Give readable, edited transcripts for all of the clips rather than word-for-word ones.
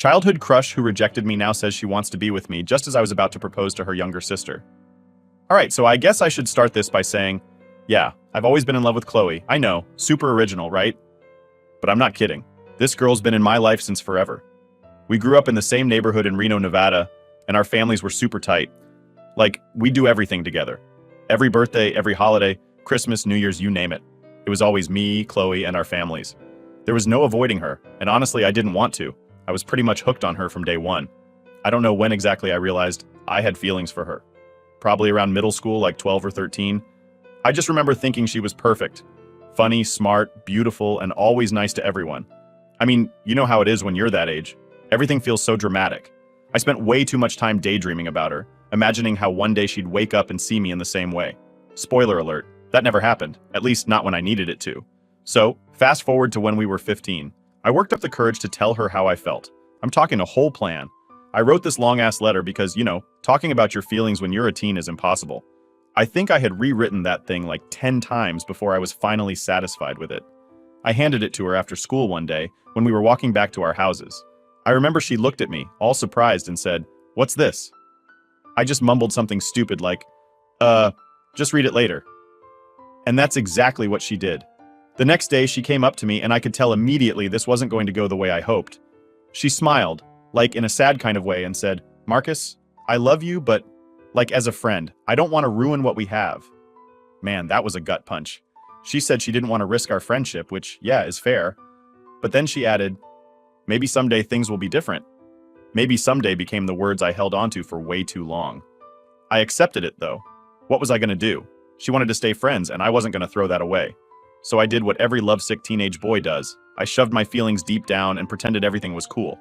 Childhood crush who rejected me now says she wants to be with me just as I was about to propose to her younger sister. Alright, so I guess I should start this by saying, yeah, I've always been in love with Chloe. I know, super original, right? But I'm not kidding. This girl's been in my life since forever. We grew up in the same neighborhood in Reno, Nevada, and our families were super tight. Like, we do everything together. Every birthday, every holiday, Christmas, New Year's, you name it. It was always me, Chloe, and our families. There was no avoiding her, and honestly, I didn't want to. I was pretty much hooked on her from day one. I don't know when exactly I realized I had feelings for her. Probably around middle school, like 12 or 13. I just remember thinking she was perfect. Funny, smart, beautiful, and always nice to everyone. I mean, you know how it is when you're that age. Everything feels so dramatic. I spent way too much time daydreaming about her, imagining how one day she'd wake up and see me in the same way. Spoiler alert, that never happened, at least not when I needed it to. So, fast forward to when we were 15. I worked up the courage to tell her how I felt. I'm talking a whole plan. I wrote this long-ass letter because, talking about your feelings when you're a teen is impossible. I think I had rewritten that thing like 10 times before I was finally satisfied with it. I handed it to her after school one day when we were walking back to our houses. I remember she looked at me, all surprised, and said, "What's this?" I just mumbled something stupid like, just read it later. And that's exactly what she did. The next day, she came up to me and I could tell immediately this wasn't going to go the way I hoped. She smiled, like in a sad kind of way, and said, "Marcus, I love you, but like as a friend, I don't want to ruin what we have." Man, that was a gut punch. She said she didn't want to risk our friendship, which, yeah, is fair. But then she added, "Maybe someday things will be different." Maybe someday became the words I held onto for way too long. I accepted it, though. What was I going to do? She wanted to stay friends, and I wasn't going to throw that away. So I did what every lovesick teenage boy does. I shoved my feelings deep down and pretended everything was cool.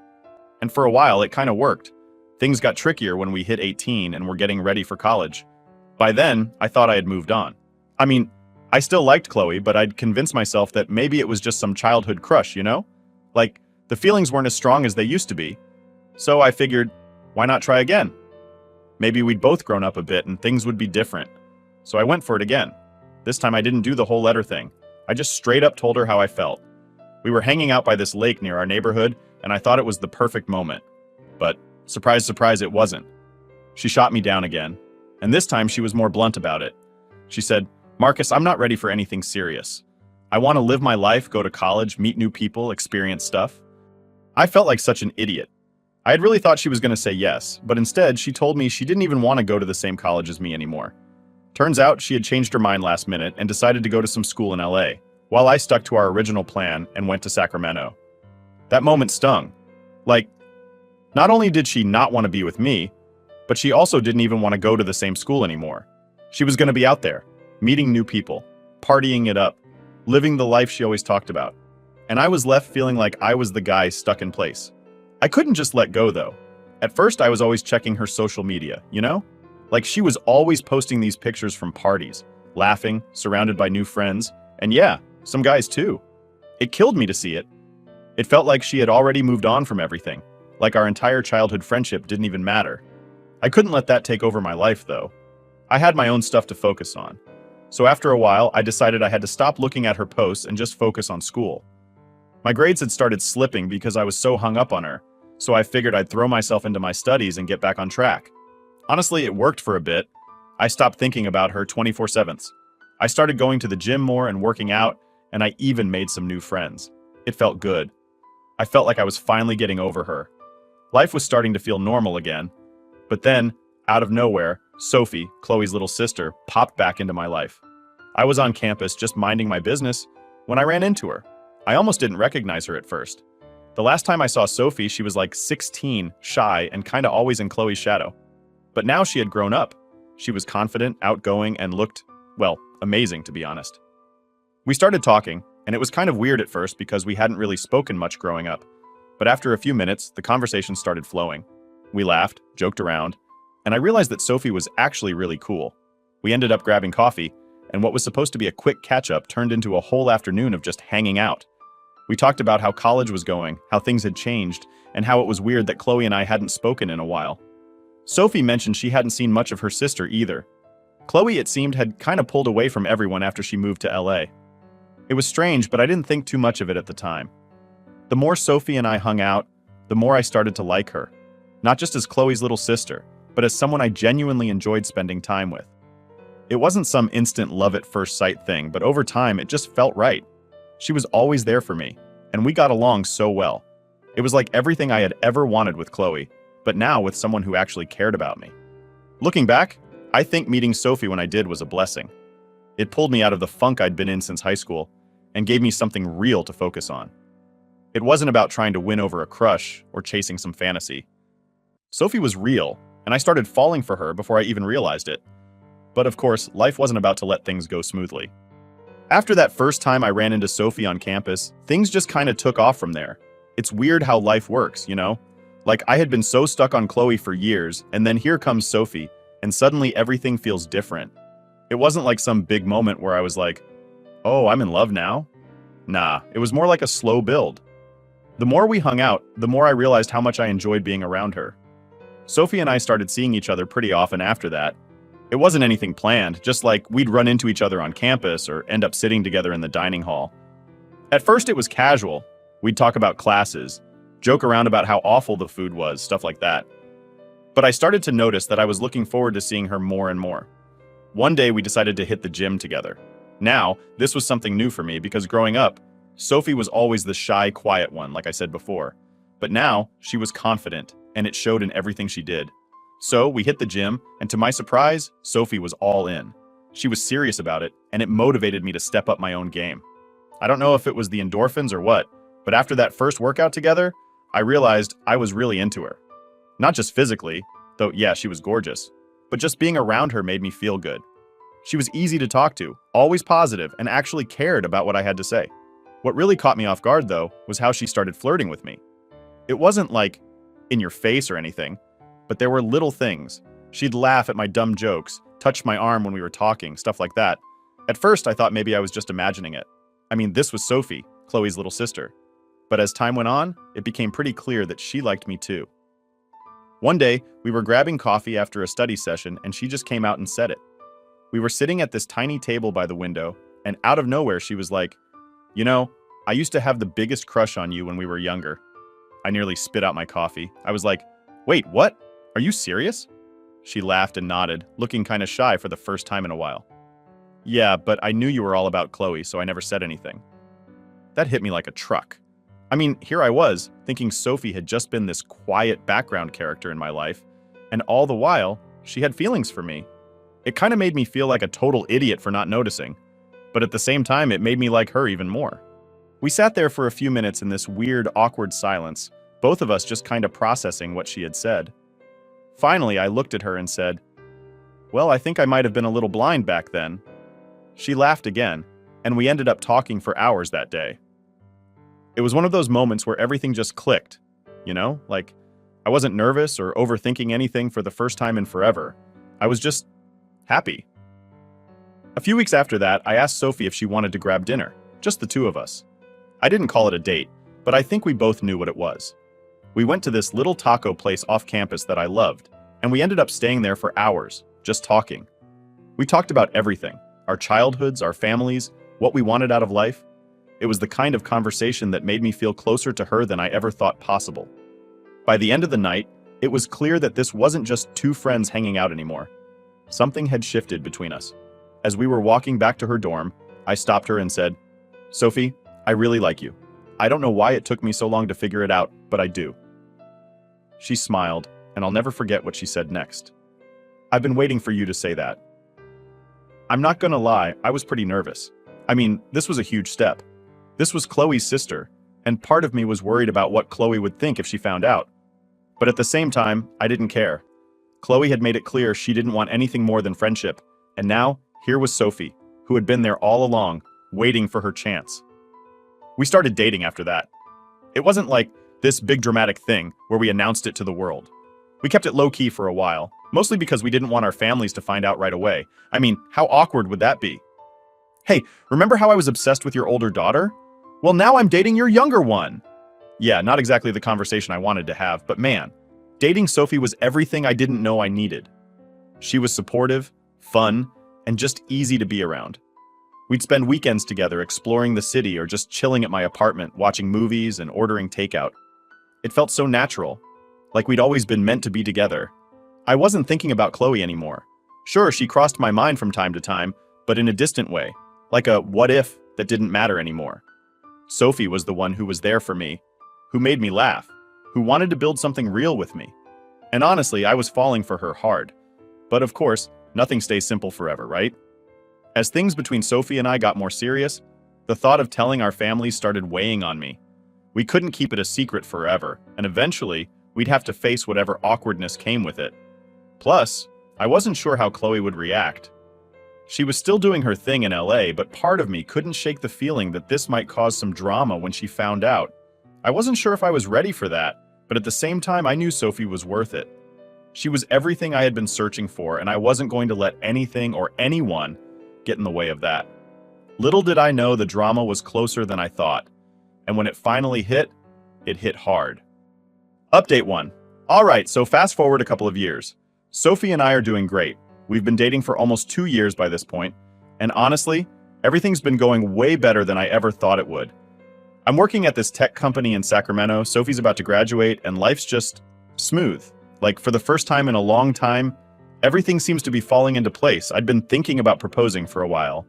And for a while, it kind of worked. Things got trickier when we hit 18 and were getting ready for college. By then, I thought I had moved on. I mean, I still liked Chloe, but I'd convinced myself that maybe it was just some childhood crush, Like, the feelings weren't as strong as they used to be. So I figured, why not try again? Maybe we'd both grown up a bit and things would be different. So I went for it again. This time I didn't do the whole letter thing. I just straight up told her how I felt. We were hanging out by this lake near our neighborhood, and I thought it was the perfect moment. But, surprise, surprise, it wasn't. She shot me down again. And this time she was more blunt about it. She said, "Marcus, I'm not ready for anything serious. I want to live my life, go to college, meet new people, experience stuff." I felt like such an idiot. I had really thought she was going to say yes, but instead she told me she didn't even want to go to the same college as me anymore. Turns out she had changed her mind last minute and decided to go to some school in LA, while I stuck to our original plan and went to Sacramento. That moment stung. Like, not only did she not want to be with me, but she also didn't even want to go to the same school anymore. She was going to be out there, meeting new people, partying it up, living the life she always talked about. And I was left feeling like I was the guy stuck in place. I couldn't just let go, though. At first, I was always checking her social media, Like, she was always posting these pictures from parties, laughing, surrounded by new friends, and yeah, some guys too. It killed me to see it. It felt like she had already moved on from everything, like our entire childhood friendship didn't even matter. I couldn't let that take over my life, though. I had my own stuff to focus on. So after a while, I decided I had to stop looking at her posts and just focus on school. My grades had started slipping because I was so hung up on her, so I figured I'd throw myself into my studies and get back on track. Honestly, it worked for a bit. I stopped thinking about her 24/7. I started going to the gym more and working out, and I even made some new friends. It felt good. I felt like I was finally getting over her. Life was starting to feel normal again. But then, out of nowhere, Sophie, Chloe's little sister, popped back into my life. I was on campus just minding my business when I ran into her. I almost didn't recognize her at first. The last time I saw Sophie, she was like 16, shy, and kinda always in Chloe's shadow. But now she had grown up. She was confident, outgoing, and looked, well, amazing, to be honest. We started talking, and it was kind of weird at first because we hadn't really spoken much growing up. But after a few minutes, the conversation started flowing. We laughed, joked around, and I realized that Sophie was actually really cool. We ended up grabbing coffee, and what was supposed to be a quick catch-up turned into a whole afternoon of just hanging out. We talked about how college was going, how things had changed, and how it was weird that Chloe and I hadn't spoken in a while. Sophie mentioned she hadn't seen much of her sister either. Chloe, it seemed, had kind of pulled away from everyone after she moved to LA. It was strange, but I didn't think too much of it at the time. The more Sophie and I hung out, the more I started to like her. Not just as Chloe's little sister, but as someone I genuinely enjoyed spending time with. It wasn't some instant love at first sight thing, but over time it just felt right. She was always there for me, and we got along so well. It was like everything I had ever wanted with Chloe, but now with someone who actually cared about me. Looking back, I think meeting Sophie when I did was a blessing. It pulled me out of the funk I'd been in since high school and gave me something real to focus on. It wasn't about trying to win over a crush or chasing some fantasy. Sophie was real, and I started falling for her before I even realized it. But of course, life wasn't about to let things go smoothly. After that first time I ran into Sophie on campus, things just kind of took off from there. It's weird how life works, you know? Like, I had been so stuck on Chloe for years, and then here comes Sophie, and suddenly everything feels different. It wasn't like some big moment where I was like, oh, I'm in love now? Nah, it was more like a slow build. The more we hung out, the more I realized how much I enjoyed being around her. Sophie and I started seeing each other pretty often after that. It wasn't anything planned, just like we'd run into each other on campus or end up sitting together in the dining hall. At first it was casual. We'd talk about classes, joke around about how awful the food was, stuff like that. But I started to notice that I was looking forward to seeing her more and more. One day we decided to hit the gym together. Now, this was something new for me because growing up, Sophie was always the shy, quiet one, like I said before. But now, she was confident, and it showed in everything she did. So we hit the gym, and to my surprise, Sophie was all in. She was serious about it, and it motivated me to step up my own game. I don't know if it was the endorphins or what, but after that first workout together, I realized I was really into her. Not just physically, though yeah, she was gorgeous, but just being around her made me feel good. She was easy to talk to, always positive, and actually cared about what I had to say. What really caught me off guard, though, was how she started flirting with me. It wasn't like, in your face or anything, but there were little things. She'd laugh at my dumb jokes, touch my arm when we were talking, stuff like that. At first, I thought maybe I was just imagining it. I mean, this was Sophie, Chloe's little sister. But as time went on, it became pretty clear that she liked me too. One day, we were grabbing coffee after a study session, and she just came out and said it. We were sitting at this tiny table by the window, and out of nowhere, she was like, "You know, I used to have the biggest crush on you when we were younger." I nearly spit out my coffee. I was like, "Wait, what? Are you serious?" She laughed and nodded, looking kind of shy for the first time in a while. "Yeah, but I knew you were all about Chloe, so I never said anything." That hit me like a truck. I mean, here I was, thinking Sophie had just been this quiet background character in my life, and all the while, she had feelings for me. It kind of made me feel like a total idiot for not noticing, but at the same time, it made me like her even more. We sat there for a few minutes in this weird, awkward silence, both of us just kind of processing what she had said. Finally, I looked at her and said, "Well, I think I might have been a little blind back then." She laughed again, and we ended up talking for hours that day. It was one of those moments where everything just clicked, you know? Like, I wasn't nervous or overthinking anything for the first time in forever. I was just happy. A few weeks after that, I asked Sophie if she wanted to grab dinner, just the two of us. I didn't call it a date, but I think we both knew what it was. We went to this little taco place off campus that I loved, and we ended up staying there for hours, just talking. We talked about everything, our childhoods, our families, what we wanted out of life. It was the kind of conversation that made me feel closer to her than I ever thought possible. By the end of the night, it was clear that this wasn't just two friends hanging out anymore. Something had shifted between us. As we were walking back to her dorm, I stopped her and said, "Sophie, I really like you. I don't know why it took me so long to figure it out, but I do." She smiled, and I'll never forget what she said next. "I've been waiting for you to say that." I'm not gonna lie, I was pretty nervous. I mean, this was a huge step. This was Chloe's sister, and part of me was worried about what Chloe would think if she found out. But at the same time, I didn't care. Chloe had made it clear she didn't want anything more than friendship, and now, here was Sophie, who had been there all along, waiting for her chance. We started dating after that. It wasn't like this big dramatic thing where we announced it to the world. We kept it low-key for a while, mostly because we didn't want our families to find out right away. I mean, how awkward would that be? "Hey, remember how I was obsessed with your older daughter? Well, now I'm dating your younger one." Yeah, not exactly the conversation I wanted to have, but man, dating Sophie was everything I didn't know I needed. She was supportive, fun, and just easy to be around. We'd spend weekends together exploring the city or just chilling at my apartment, watching movies and ordering takeout. It felt so natural, like we'd always been meant to be together. I wasn't thinking about Chloe anymore. Sure, she crossed my mind from time to time, but in a distant way, like a what if that didn't matter anymore. Sophie was the one who was there for me, who made me laugh, who wanted to build something real with me. And honestly, I was falling for her hard. But of course, nothing stays simple forever, right? As things between Sophie and I got more serious, the thought of telling our families started weighing on me. We couldn't keep it a secret forever, and eventually, we'd have to face whatever awkwardness came with it. Plus, I wasn't sure how Chloe would react. She was still doing her thing in LA, but part of me couldn't shake the feeling that this might cause some drama when she found out. I wasn't sure if I was ready for that, but at the same time I knew Sophie was worth it. She was everything I had been searching for, and I wasn't going to let anything or anyone get in the way of that. Little did I know the drama was closer than I thought, and when it finally hit, it hit hard. Update 1. Alright, so fast forward a couple of years. Sophie and I are doing great. We've been dating for almost 2 years by this point, and honestly, everything's been going way better than I ever thought it would. I'm working at this tech company in Sacramento, Sophie's about to graduate, and life's just smooth. Like, for the first time in a long time, everything seems to be falling into place. I'd been thinking about proposing for a while.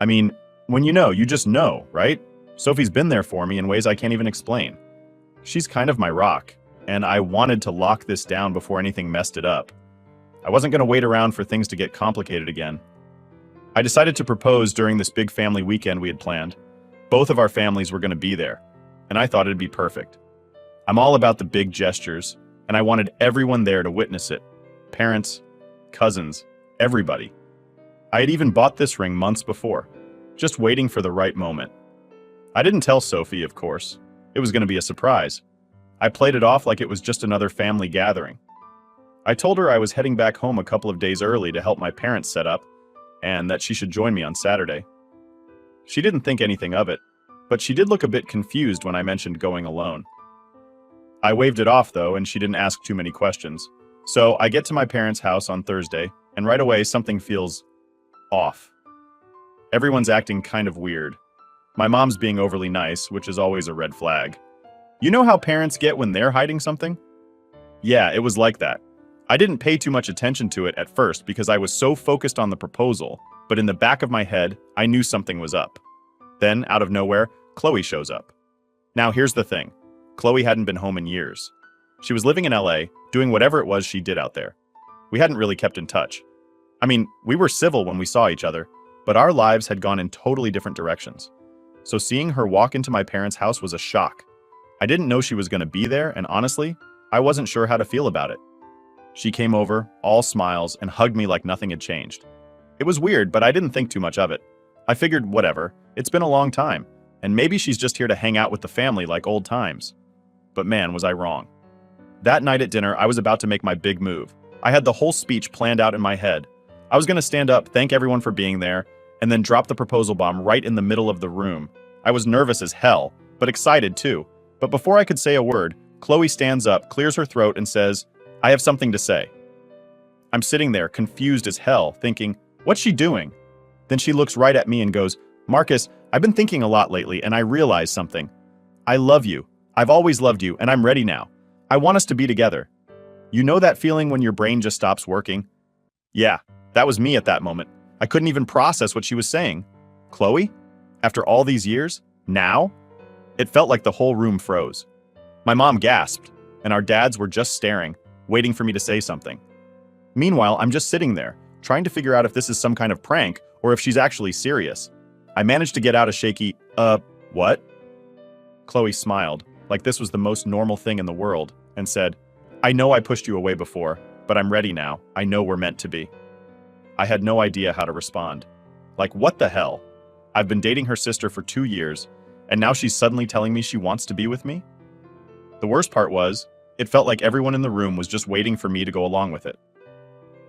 I mean, when you know, you just know, right? Sophie's been there for me in ways I can't even explain. She's kind of my rock, and I wanted to lock this down before anything messed it up. I wasn't going to wait around for things to get complicated again. I decided to propose during this big family weekend we had planned. Both of our families were going to be there, and I thought it'd be perfect. I'm all about the big gestures, and I wanted everyone there to witness it. Parents, cousins, everybody. I had even bought this ring months before, just waiting for the right moment. I didn't tell Sophie, of course. It was going to be a surprise. I played it off like it was just another family gathering. I told her I was heading back home a couple of days early to help my parents set up, and that she should join me on Saturday. She didn't think anything of it, but she did look a bit confused when I mentioned going alone. I waved it off though, and she didn't ask too many questions. So I get to my parents' house on Thursday, and right away something feels off. Everyone's acting kind of weird. My mom's being overly nice, which is always a red flag. You know how parents get when they're hiding something? Yeah, it was like that. I didn't pay too much attention to it at first because I was so focused on the proposal, but in the back of my head, I knew something was up. Then, out of nowhere, Chloe shows up. Now here's the thing. Chloe hadn't been home in years. She was living in LA, doing whatever it was she did out there. We hadn't really kept in touch. I mean, we were civil when we saw each other, but our lives had gone in totally different directions. So seeing her walk into my parents' house was a shock. I didn't know she was going to be there, and honestly, I wasn't sure how to feel about it. She came over, all smiles, and hugged me like nothing had changed. It was weird, but I didn't think too much of it. I figured, whatever, it's been a long time, and maybe she's just here to hang out with the family like old times. But man, was I wrong. That night at dinner, I was about to make my big move. I had the whole speech planned out in my head. I was going to stand up, thank everyone for being there, and then drop the proposal bomb right in the middle of the room. I was nervous as hell, but excited too. But before I could say a word, Chloe stands up, clears her throat, and says, "I have something to say." I'm sitting there, confused as hell, thinking, what's she doing? Then she looks right at me and goes, "Marcus, I've been thinking a lot lately, and I realized something. I love you. I've always loved you, and I'm ready now. I want us to be together." You know that feeling when your brain just stops working? Yeah, that was me at that moment. I couldn't even process what she was saying. Chloe? After all these years? Now? It felt like the whole room froze. My mom gasped, and our dads were just staring, waiting for me to say something. Meanwhile, I'm just sitting there, trying to figure out if this is some kind of prank or if she's actually serious. I managed to get out a shaky, what? Chloe smiled, like this was the most normal thing in the world, and said, "I know I pushed you away before, but I'm ready now. I know we're meant to be." I had no idea how to respond. Like, what the hell? I've been dating her sister for 2 years, and now she's suddenly telling me she wants to be with me? The worst part was, it felt like everyone in the room was just waiting for me to go along with it.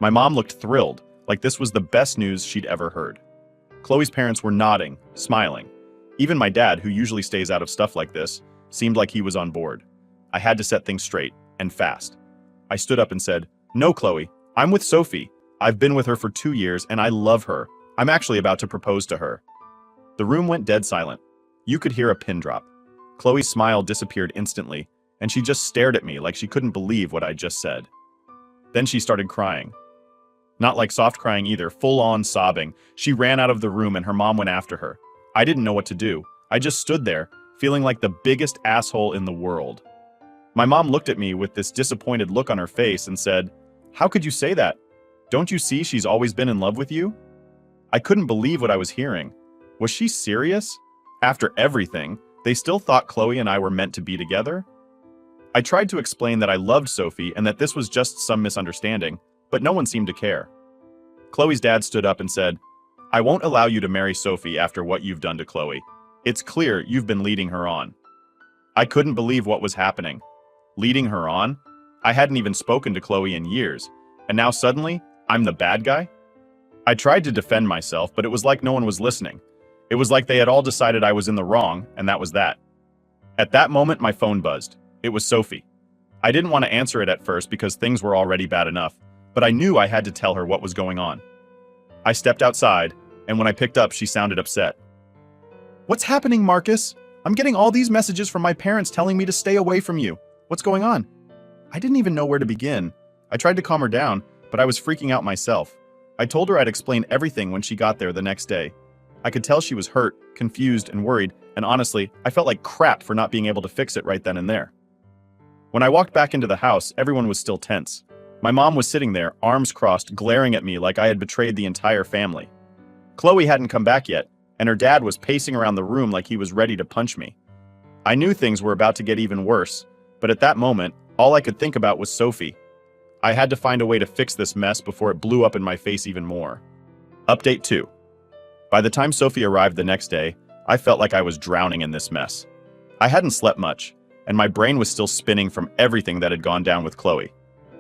My mom looked thrilled, like this was the best news she'd ever heard. Chloe's parents were nodding, smiling. Even my dad, who usually stays out of stuff like this, seemed like he was on board. I had to set things straight, and fast. I stood up and said, "No, Chloe, I'm with Sophie. I've been with her for 2 years, and I love her. I'm actually about to propose to her." The room went dead silent. You could hear a pin drop. Chloe's smile disappeared instantly, and she just stared at me like she couldn't believe what I just said. Then she started crying. Not like soft crying either, full-on sobbing. She ran out of the room and her mom went after her. I didn't know what to do. I just stood there, feeling like the biggest asshole in the world. My mom looked at me with this disappointed look on her face and said, "How could you say that? Don't you see she's always been in love with you?" I couldn't believe what I was hearing. Was she serious? After everything, they still thought Chloe and I were meant to be together? I tried to explain that I loved Sophie and that this was just some misunderstanding, but no one seemed to care. Chloe's dad stood up and said, "I won't allow you to marry Sophie after what you've done to Chloe. It's clear you've been leading her on." I couldn't believe what was happening. Leading her on? I hadn't even spoken to Chloe in years, and now suddenly, I'm the bad guy? I tried to defend myself, but it was like no one was listening. It was like they had all decided I was in the wrong, and that was that. At that moment, my phone buzzed. It was Sophie. I didn't want to answer it at first because things were already bad enough, but I knew I had to tell her what was going on. I stepped outside, and when I picked up, she sounded upset. "What's happening, Marcus? I'm getting all these messages from my parents telling me to stay away from you. What's going on?" I didn't even know where to begin. I tried to calm her down, but I was freaking out myself. I told her I'd explain everything when she got there the next day. I could tell she was hurt, confused, and worried, and honestly, I felt like crap for not being able to fix it right then and there. When I walked back into the house, everyone was still tense. My mom was sitting there, arms crossed, glaring at me like I had betrayed the entire family. Chloe hadn't come back yet, and her dad was pacing around the room like he was ready to punch me. I knew things were about to get even worse, but at that moment, all I could think about was Sophie. I had to find a way to fix this mess before it blew up in my face even more. Update 2. By the time Sophie arrived the next day, I felt like I was drowning in this mess. I hadn't slept much, and my brain was still spinning from everything that had gone down with Chloe.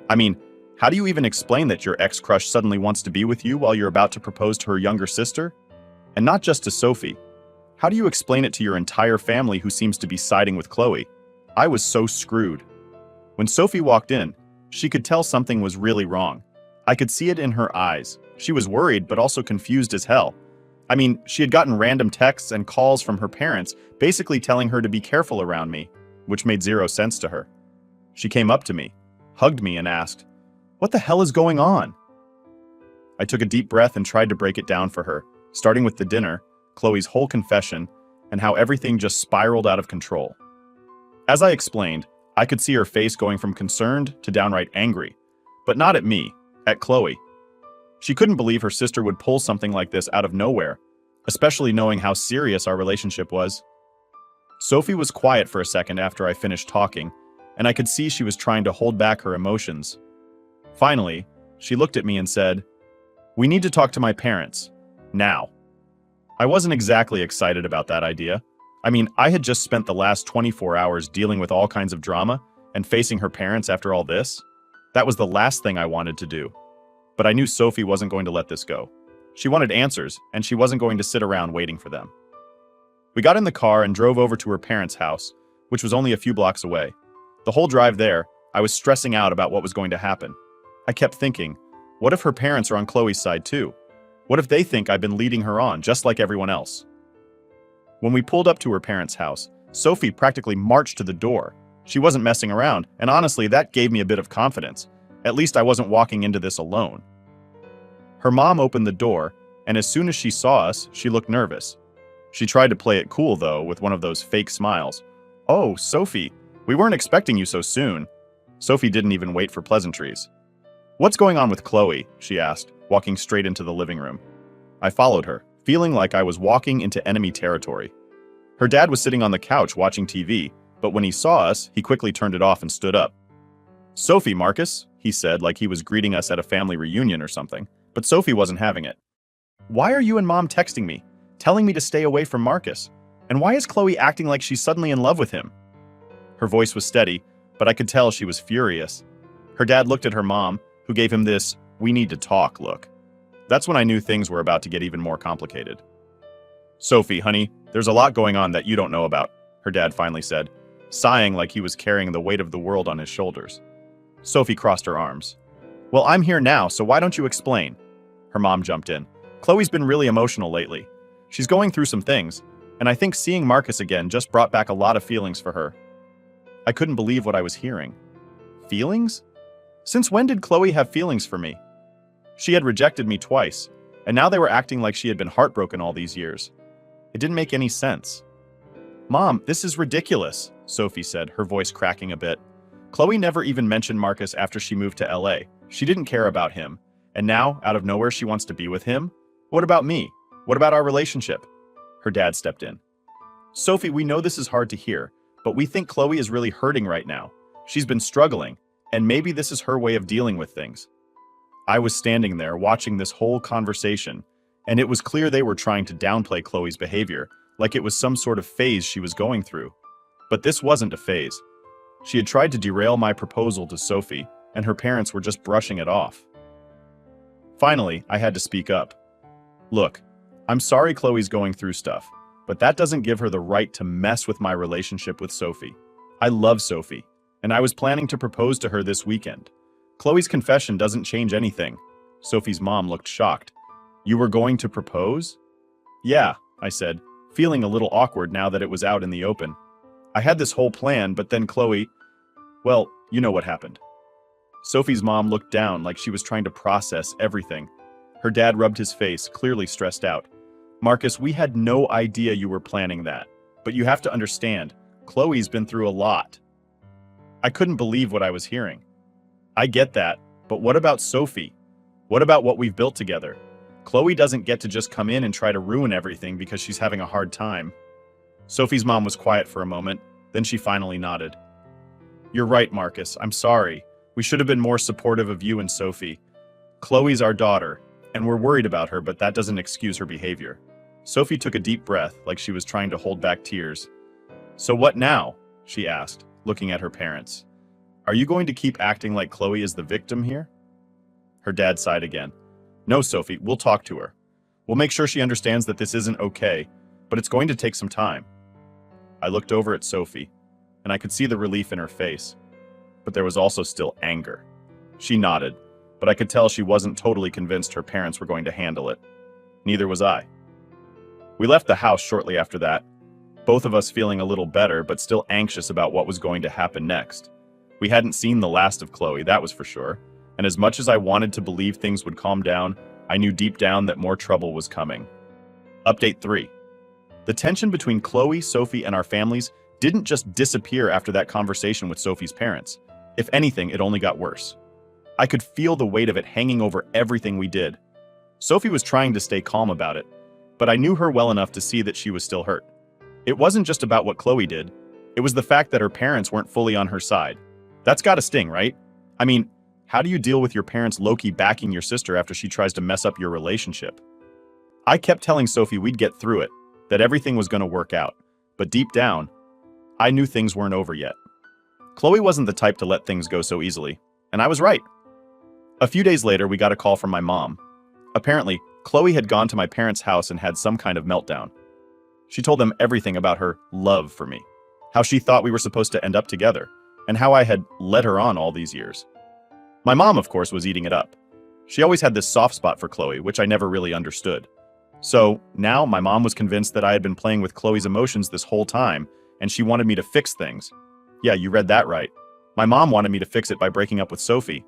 I mean, how do you even explain that your ex-crush suddenly wants to be with you while you're about to propose to her younger sister? And not just to Sophie. How do you explain it to your entire family who seems to be siding with Chloe? I was so screwed. When Sophie walked in, she could tell something was really wrong. I could see it in her eyes. She was worried, but also confused as hell. I mean, she had gotten random texts and calls from her parents, basically telling her to be careful around me, which made zero sense to her. She came up to me, hugged me, and asked, "What the hell is going on?" I took a deep breath and tried to break it down for her, starting with the dinner, Chloe's whole confession, and how everything just spiraled out of control. As I explained, I could see her face going from concerned to downright angry, but not at me, at Chloe. She couldn't believe her sister would pull something like this out of nowhere, especially knowing how serious our relationship was. Sophie was quiet for a second after I finished talking, and I could see she was trying to hold back her emotions. Finally, she looked at me and said, "We need to talk to my parents. Now." I wasn't exactly excited about that idea. I mean, I had just spent the last 24 hours dealing with all kinds of drama and facing her parents after all this. That was the last thing I wanted to do. But I knew Sophie wasn't going to let this go. She wanted answers, and she wasn't going to sit around waiting for them. We got in the car and drove over to her parents' house, which was only a few blocks away. The whole drive there, I was stressing out about what was going to happen. I kept thinking, what if her parents are on Chloe's side too? What if they think I've been leading her on, just like everyone else? When we pulled up to her parents' house, Sophie practically marched to the door. She wasn't messing around, and honestly, that gave me a bit of confidence. At least I wasn't walking into this alone. Her mom opened the door, and as soon as she saw us, she looked nervous. She tried to play it cool, though, with one of those fake smiles. "Oh, Sophie, we weren't expecting you so soon." Sophie didn't even wait for pleasantries. "What's going on with Chloe?" she asked, walking straight into the living room. I followed her, feeling like I was walking into enemy territory. Her dad was sitting on the couch watching TV, but when he saw us, he quickly turned it off and stood up. "Sophie, Marcus," he said like he was greeting us at a family reunion or something, but Sophie wasn't having it. "Why are you and Mom texting me, telling me to stay away from Marcus? And why is Chloe acting like she's suddenly in love with him?" Her voice was steady, but I could tell she was furious. Her dad looked at her mom, who gave him this, "we need to talk" look. That's when I knew things were about to get even more complicated. "Sophie, honey, there's a lot going on that you don't know about," her dad finally said, sighing like he was carrying the weight of the world on his shoulders. Sophie crossed her arms. "Well, I'm here now, so why don't you explain?" Her mom jumped in. "Chloe's been really emotional lately. She's going through some things, and I think seeing Marcus again just brought back a lot of feelings for her." I couldn't believe what I was hearing. Feelings? Since when did Chloe have feelings for me? She had rejected me twice, and now they were acting like she had been heartbroken all these years. It didn't make any sense. Mom, this is ridiculous, Sophie said, her voice cracking a bit. Chloe never even mentioned Marcus after she moved to LA. She didn't care about him. And now, out of nowhere, she wants to be with him? What about me? What about our relationship? Her dad stepped in. Sophie, we know this is hard to hear, but we think Chloe is really hurting right now. She's been struggling, and maybe this is her way of dealing with things. I was standing there watching this whole conversation, and it was clear they were trying to downplay Chloe's behavior, like it was some sort of phase she was going through. But this wasn't a phase. She had tried to derail my proposal to Sophie, and her parents were just brushing it off. Finally, I had to speak up. Look, I'm sorry Chloe's going through stuff, but that doesn't give her the right to mess with my relationship with Sophie. I love Sophie, and I was planning to propose to her this weekend. Chloe's confession doesn't change anything. Sophie's mom looked shocked. You were going to propose? Yeah, I said, feeling a little awkward now that it was out in the open. I had this whole plan, but then Chloe... Well, you know what happened. Sophie's mom looked down like she was trying to process everything. Her dad rubbed his face, clearly stressed out. Marcus, we had no idea you were planning that. But you have to understand, Chloe's been through a lot. I couldn't believe what I was hearing. I get that, but what about Sophie? What about what we've built together? Chloe doesn't get to just come in and try to ruin everything because she's having a hard time. Sophie's mom was quiet for a moment, then she finally nodded. You're right, Marcus, I'm sorry. We should have been more supportive of you and Sophie. Chloe's our daughter, and we're worried about her, but that doesn't excuse her behavior. Sophie took a deep breath, like she was trying to hold back tears. So what now? She asked, looking at her parents. Are you going to keep acting like Chloe is the victim here? Her dad sighed again. No, Sophie, we'll talk to her. We'll make sure she understands that this isn't okay, but it's going to take some time. I looked over at Sophie, and I could see the relief in her face. But there was also still anger. She nodded, but I could tell she wasn't totally convinced her parents were going to handle it. Neither was I. We left the house shortly after that, both of us feeling a little better, but still anxious about what was going to happen next. We hadn't seen the last of Chloe, that was for sure, and as much as I wanted to believe things would calm down, I knew deep down that more trouble was coming. Update 3. The tension between Chloe, Sophie, and our families didn't just disappear after that conversation with Sophie's parents. If anything, it only got worse. I could feel the weight of it hanging over everything we did. Sophie was trying to stay calm about it, but I knew her well enough to see that she was still hurt. It wasn't just about what Chloe did, it was the fact that her parents weren't fully on her side. That's gotta sting, right? I mean, how do you deal with your parents low-key backing your sister after she tries to mess up your relationship? I kept telling Sophie we'd get through it, that everything was gonna work out, but deep down, I knew things weren't over yet. Chloe wasn't the type to let things go so easily, and I was right. A few days later, we got a call from my mom. Apparently, Chloe had gone to my parents' house and had some kind of meltdown. She told them everything about her love for me, how she thought we were supposed to end up together, and how I had led her on all these years. My mom, of course, was eating it up. She always had this soft spot for Chloe, which I never really understood. So now my mom was convinced that I had been playing with Chloe's emotions this whole time, and she wanted me to fix things. Yeah, you read that right. My mom wanted me to fix it by breaking up with Sophie.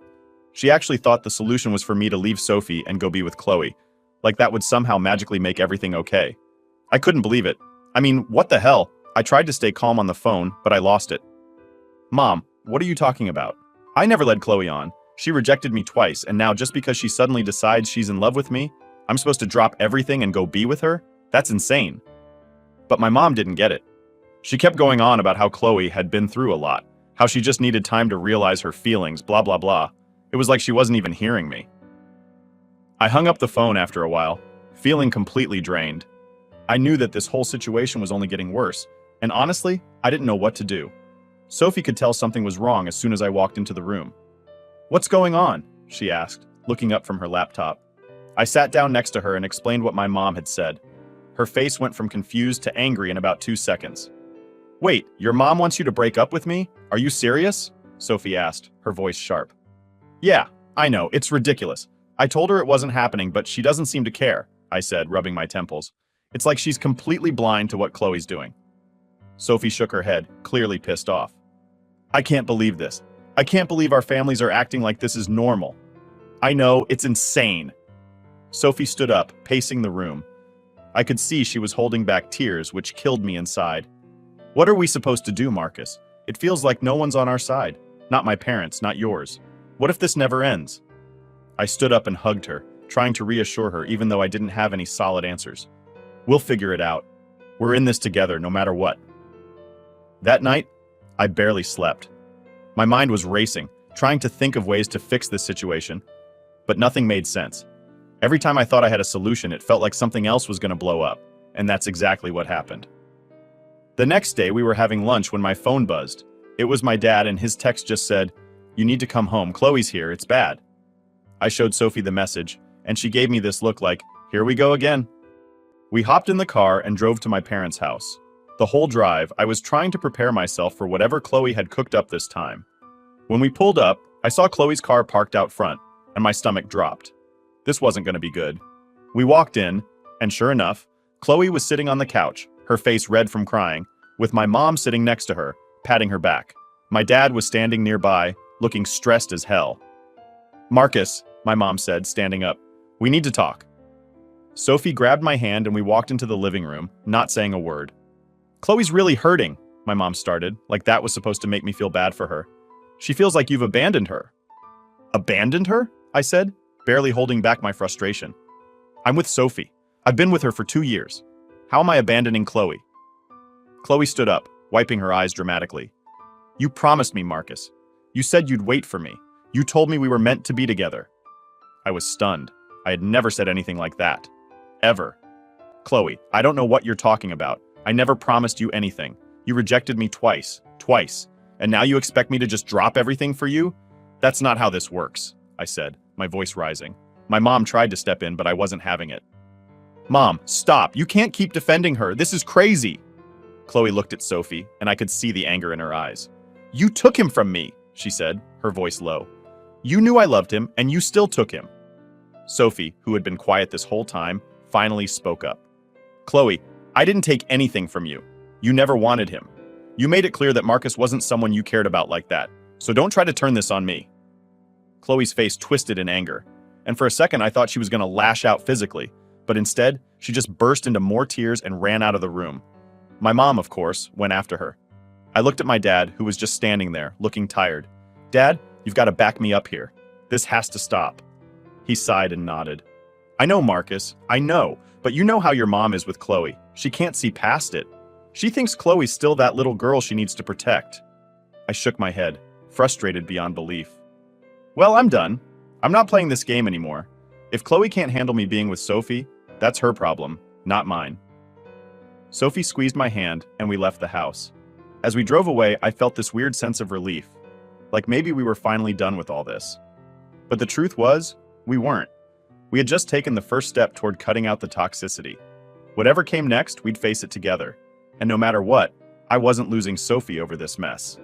She actually thought the solution was for me to leave Sophie and go be with Chloe, like that would somehow magically make everything okay. I couldn't believe it. I mean, what the hell? I tried to stay calm on the phone, but I lost it. Mom, what are you talking about? I never led Chloe on. She rejected me twice, and now just because she suddenly decides she's in love with me, I'm supposed to drop everything and go be with her? That's insane. But my mom didn't get it. She kept going on about how Chloe had been through a lot, how she just needed time to realize her feelings, blah blah blah. It was like she wasn't even hearing me. I hung up the phone after a while, feeling completely drained. I knew that this whole situation was only getting worse, and honestly, I didn't know what to do. Sophie could tell something was wrong as soon as I walked into the room. What's going on? She asked, looking up from her laptop. I sat down next to her and explained what my mom had said. Her face went from confused to angry in about 2 seconds. Wait, your mom wants you to break up with me? Are you serious? Sophie asked, her voice sharp. Yeah, I know, it's ridiculous. I told her it wasn't happening, but she doesn't seem to care, I said, rubbing my temples. It's like she's completely blind to what Chloe's doing. Sophie shook her head, clearly pissed off. I can't believe this. I can't believe our families are acting like this is normal. I know, it's insane. Sophie stood up, pacing the room. I could see she was holding back tears, which killed me inside. What are we supposed to do, Marcus? It feels like no one's on our side. Not my parents, not yours. What if this never ends? I stood up and hugged her, trying to reassure her even though I didn't have any solid answers. We'll figure it out. We're in this together, no matter what. That night, I barely slept. My mind was racing, trying to think of ways to fix this situation, but nothing made sense. Every time I thought I had a solution, it felt like something else was going to blow up, and that's exactly what happened. The next day, we were having lunch when my phone buzzed. It was my dad, and his text just said, "You need to come home. Chloe's here. It's bad." I showed Sophie the message, and she gave me this look like, "Here we go again." We hopped in the car and drove to my parents' house. The whole drive, I was trying to prepare myself for whatever Chloe had cooked up this time. When we pulled up, I saw Chloe's car parked out front, and my stomach dropped. This wasn't going to be good. We walked in, and sure enough, Chloe was sitting on the couch, her face red from crying, with my mom sitting next to her, patting her back. My dad was standing nearby, looking stressed as hell. "Marcus," my mom said, standing up, "we need to talk." Sophie grabbed my hand and we walked into the living room, not saying a word. "Chloe's really hurting," my mom started, like that was supposed to make me feel bad for her. "She feels like you've abandoned her." "Abandoned her?" I said, barely holding back my frustration. "I'm with Sophie. I've been with her for 2 years. How am I abandoning Chloe?" Chloe stood up, wiping her eyes dramatically. "You promised me, Marcus. You said you'd wait for me. You told me we were meant to be together." I was stunned. I had never said anything like that. Ever. "Chloe, I don't know what you're talking about. I never promised you anything. You rejected me twice. And now you expect me to just drop everything for you? That's not how this works," I said, my voice rising. My mom tried to step in, but I wasn't having it. "Mom, stop. You can't keep defending her. This is crazy." Chloe looked at Sophie, and I could see the anger in her eyes. "You took him from me," she said, her voice low. "You knew I loved him, and you still took him." Sophie, who had been quiet this whole time, finally spoke up. "Chloe, I didn't take anything from you. You never wanted him. You made it clear that Marcus wasn't someone you cared about like that, so don't try to turn this on me." Chloe's face twisted in anger, and for a second I thought she was going to lash out physically, but instead, she just burst into more tears and ran out of the room. My mom, of course, went after her. I looked at my dad, who was just standing there, looking tired. "Dad, you've got to back me up here. This has to stop." He sighed and nodded. "I know, Marcus, I know, but you know how your mom is with Chloe. She can't see past it. She thinks Chloe's still that little girl she needs to protect." I shook my head, frustrated beyond belief. "Well, I'm done. I'm not playing this game anymore. If Chloe can't handle me being with Sophie, that's her problem, not mine." Sophie squeezed my hand, and we left the house. As we drove away, I felt this weird sense of relief, like maybe we were finally done with all this. But the truth was, we weren't. We had just taken the first step toward cutting out the toxicity. Whatever came next, we'd face it together. And no matter what, I wasn't losing Sophie over this mess.